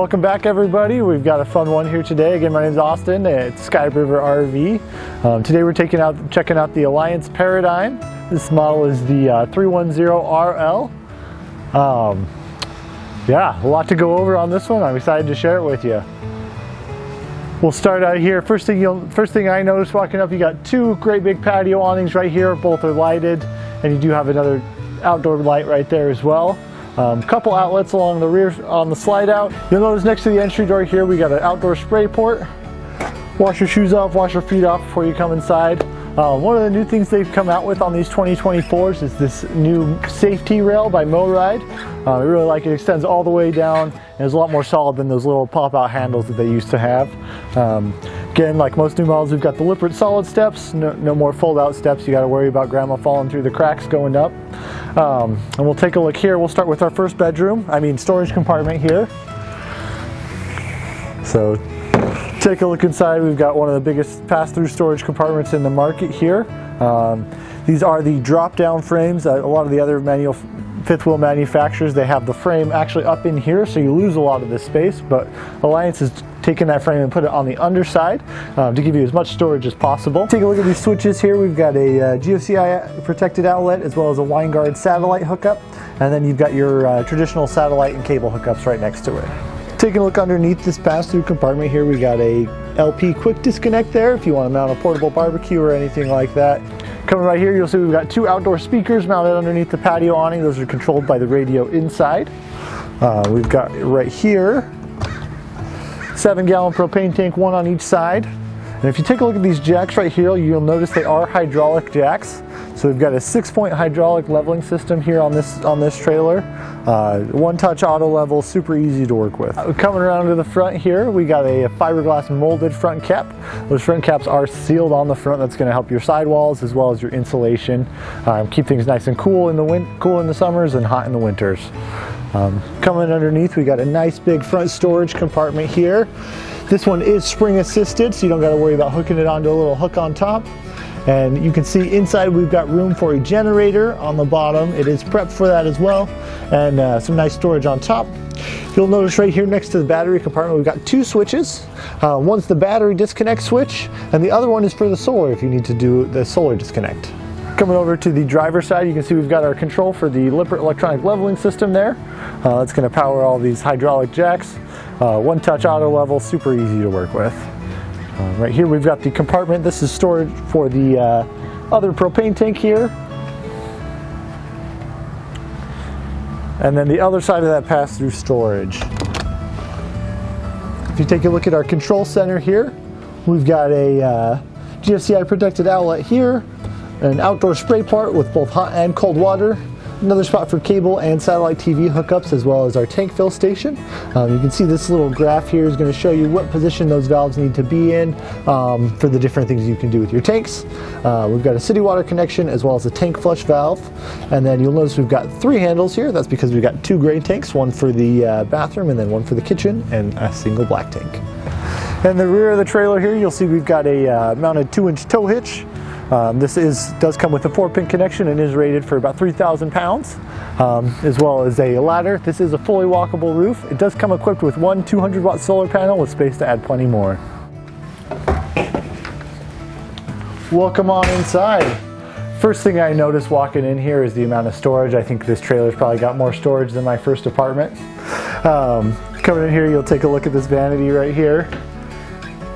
Welcome back, everybody. We've got a fun one here today. Again, my name is Austin at Sky River RV. Today we're checking out the Alliance Paradigm. This model is the 310RL. Yeah, a lot to go over on this one. I'm excited to share it with you. We'll start out here. First thing I noticed walking up, you got two great big patio awnings right here. Both are lighted, and you do have another outdoor light right there as well. Couple outlets along the rear on the slide out. You'll notice next to the entry door here we got an outdoor spray port. Wash your shoes off, wash your feet off before you come inside. One of the new things they've come out with on these 2024s is this new safety rail by MoRide. I really like it. It extends all the way down and is a lot more solid than those little pop-out handles that they used to have. Again, like most new models, we've got the Lippert solid steps, no more fold-out steps. You got to worry about grandma falling through the cracks going up. And we'll take a look here. We'll start with our first storage compartment here. So take a look inside. We've got one of the biggest pass-through storage compartments in the market here. These are the drop-down frames. A lot of the other fifth wheel manufacturers, they have the frame actually up in here, so you lose a lot of this space, but Alliance has taken that frame and put it on the underside to give you as much storage as possible. Take a look at these switches here. We've got a GFCI protected outlet as well as a WineGuard satellite hookup, and then you've got your traditional satellite and cable hookups right next to it. Taking a look underneath this pass-through compartment here, we got a LP quick disconnect there if you want to mount a portable barbecue or anything like that. Coming right here, you'll see we've got two outdoor speakers mounted underneath the patio awning. Those are controlled by the radio inside. We've got right here 7-gallon propane tank, one on each side. And if you take a look at these jacks right here, you'll notice they are hydraulic jacks. So we've got a 6-point hydraulic leveling system here on this trailer. One-touch auto level, super easy to work with. Coming around to the front here, we got a fiberglass molded front cap. Those front caps are sealed on the front. That's going to help your sidewalls as well as your insulation. Keep things nice and cool in the summers and hot in the winters. Coming underneath, we got a nice big front storage compartment here. This one is spring assisted, so you don't got to worry about hooking it onto a little hook on top. And you can see inside we've got room for a generator on the bottom. It is prepped for that as well, and some nice storage on top. You'll notice right here next to the battery compartment we've got two switches. One's the battery disconnect switch, and the other one is for the solar if you need to do the solar disconnect. Coming over to the driver's side, you can see we've got our control for the Lippert electronic leveling system there. That's going to power all these hydraulic jacks. One-touch auto level, super easy to work with. Right here we've got the compartment. This is storage for the other propane tank here. And then the other side of that pass-through storage. If you take a look at our control center here, we've got a GFCI protected outlet here, an outdoor spray part with both hot and cold water, another spot for cable and satellite TV hookups, as well as our tank fill station. You can see this little graph here is going to show you what position those valves need to be in for the different things you can do with your tanks. We've got a city water connection as well as a tank flush valve, and then you'll notice we've got 3 handles here. That's because we've got 2 gray tanks, one for the bathroom and then one for the kitchen, and a single black tank. In the rear of the trailer here, you'll see we've got a mounted 2-inch tow hitch. This does come with a 4-pin connection and is rated for about 3,000 pounds, as well as a ladder. This is a fully walkable roof. It does come equipped with one 200-watt solar panel with space to add plenty more. Welcome on inside. First thing I noticed walking in here is the amount of storage. I think this trailer's probably got more storage than my first apartment. Coming in here, you'll take a look at this vanity right here.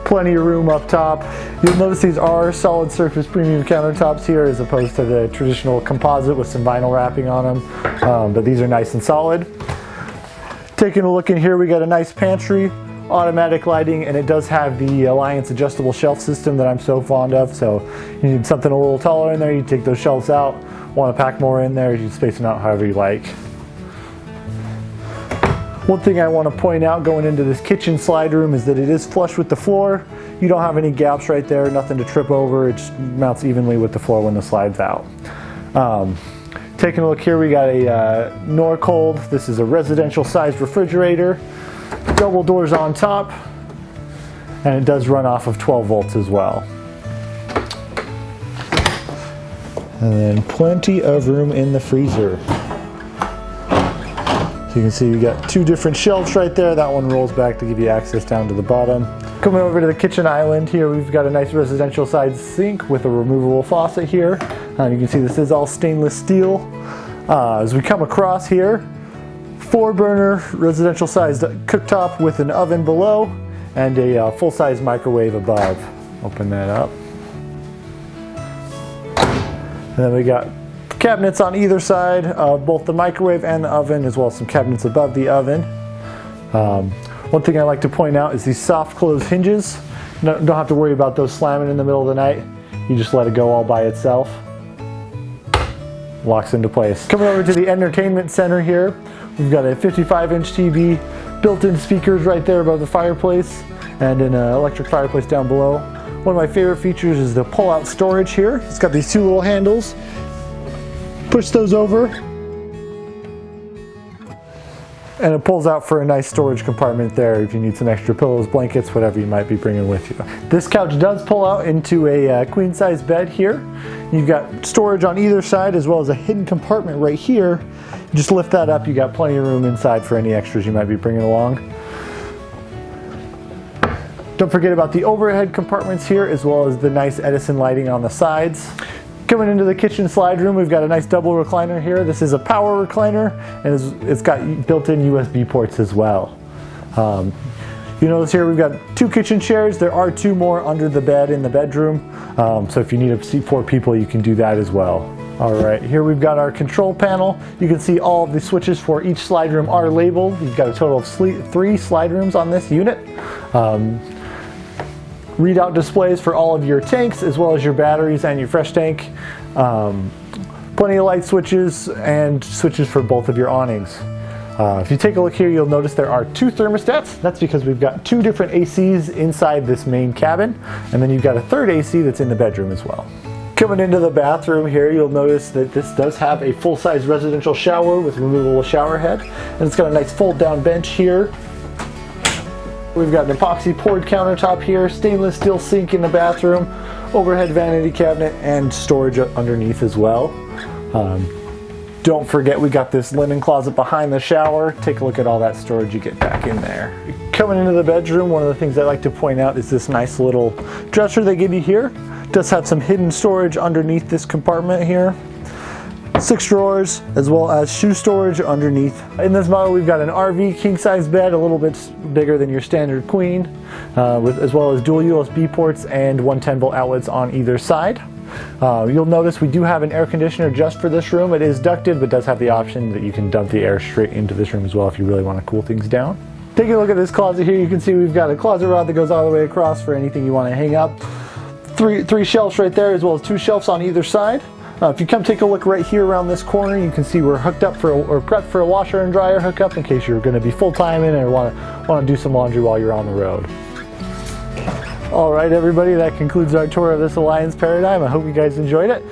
Plenty of room up top. You'll notice these are solid surface premium countertops here as opposed to the traditional composite with some vinyl wrapping on them, but these are nice and solid. Taking a look in here, we got a nice pantry, automatic lighting, and it does have the Alliance adjustable shelf system that I'm so fond of. So you need something a little taller in there, you take those shelves out. Want to pack more in there, you space them out however you like. One thing I want to point out going into this kitchen slide room is that it is flush with the floor. You don't have any gaps right there, nothing to trip over. It just mounts evenly with the floor when the slide's out. Taking a look here, we got a Norcold. This is a residential sized refrigerator. Double doors on top, and it does run off of 12 volts as well. And then plenty of room in the freezer. So You can see you got two different shelves right there. That one rolls back to give you access down to the bottom. Coming over to the kitchen island here, we've got a nice residential size sink with a removable faucet here. You can see this is all stainless steel. As we come across here, 4-burner residential sized cooktop with an oven below and a full-size microwave above. Open that up. And then we got cabinets on either side of both the microwave and the oven, as well as some cabinets above the oven. One thing I like to point out is these soft close hinges. Don't have to worry about those slamming in the middle of the night. You just let it go all by itself. Locks into place. Coming over to the entertainment center here, we've got a 55-inch TV, built-in speakers right there above the fireplace, and an electric fireplace down below. One of my favorite features is the pull-out storage here. It's got these two little handles. Push those over, and it pulls out for a nice storage compartment there if you need some extra pillows, blankets, whatever you might be bringing with you. This couch does pull out into a queen-size bed here. You've got storage on either side as well as a hidden compartment right here. Just lift that up, you got plenty of room inside for any extras you might be bringing along. Don't forget about the overhead compartments here as well as the nice Edison lighting on the sides. Coming into the kitchen slide room, we've got a nice double recliner here. This is a power recliner, and it's got built-in USB ports as well. You notice here we've got 2 kitchen chairs. There are 2 more under the bed in the bedroom, so if you need to seat 4 people, you can do that as well. All right, here we've got our control panel. You can see all of the switches for each slide room are labeled. You've got a total of 3 slide rooms on this unit. Readout displays for all of your tanks as well as your batteries and your fresh tank. Plenty of light switches and switches for both of your awnings. If you take a look here, you'll notice there are 2 thermostats. That's because we've got 2 different ACs inside this main cabin, and then you've got a 3rd AC that's in the bedroom as well. Coming into the bathroom here, you'll notice that this does have a full-size residential shower with removable shower head, and it's got a nice fold-down bench here. We've got an epoxy poured countertop here, stainless steel sink in the bathroom, overhead vanity cabinet, and storage underneath as well. Don't forget we got this linen closet behind the shower. Take a look at all that storage you get back in there. Coming into the bedroom, one of the things I like to point out is this nice little dresser they give you here. It does have some hidden storage underneath this compartment here. 6 drawers as well as shoe storage underneath. In this model we've got an RV king-size bed, a little bit bigger than your standard queen, as well as dual USB ports and 110-volt outlets on either side. You'll notice we do have an air conditioner just for this room. It is ducted but does have the option that you can dump the air straight into this room as well if you really want to cool things down. Taking a look at this closet here, you can see we've got a closet rod that goes all the way across for anything you want to hang up. Three shelves right there as well as 2 shelves on either side. If you come take a look right here around this corner, you can see we're hooked up or prepped for a washer and dryer hookup in case you're going to be full-time in and want to do some laundry while you're on the road. All right, everybody, that concludes our tour of this Alliance Paradigm. I hope you guys enjoyed it.